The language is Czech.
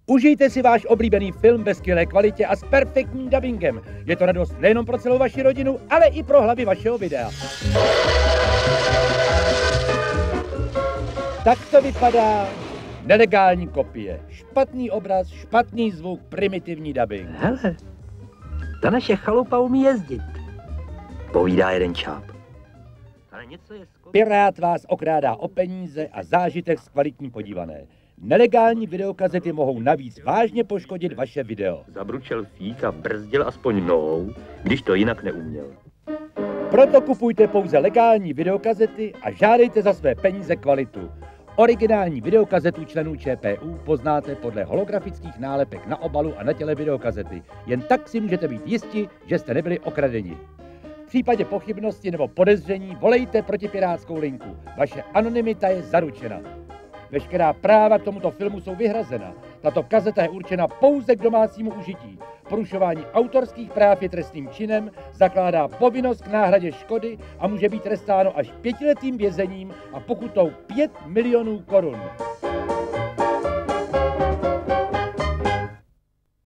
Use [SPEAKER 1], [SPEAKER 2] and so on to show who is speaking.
[SPEAKER 1] Užijte si váš oblíbený film ve skvělé kvalitě a s perfektním dubbingem. Je to radost nejenom pro celou vaši rodinu, ale i pro hlavy vašeho videa. Tak to vypadá nelegální kopie. Špatný obraz, špatný zvuk, primitivní dubbing.
[SPEAKER 2] Hele, ta naše chalupa umí jezdit, povídá jeden čáp. Ale něco je
[SPEAKER 1] Pirát vás okrádá o peníze a zážitek z kvalitní podívané. Nelegální videokazety mohou navíc vážně poškodit vaše video.
[SPEAKER 2] Zabručel fík a brzdil aspoň nohou, když to jinak neuměl.
[SPEAKER 1] Proto kupujte pouze legální videokazety a žádejte za své peníze kvalitu. Originální videokazetu členů ČPU poznáte podle holografických nálepek na obalu a na těle videokazety. Jen tak si můžete být jisti, že jste nebyli okradeni. V případě pochybnosti nebo podezření volejte protipirátskou linku. Vaše anonymita je zaručena. Veškerá práva k tomuto filmu jsou vyhrazena. Tato kazeta je určena pouze k domácímu užití. Porušování autorských práv je trestným činem, zakládá povinnost k náhradě škody a může být trestáno až 5letým vězením a pokutou 5 milionů korun.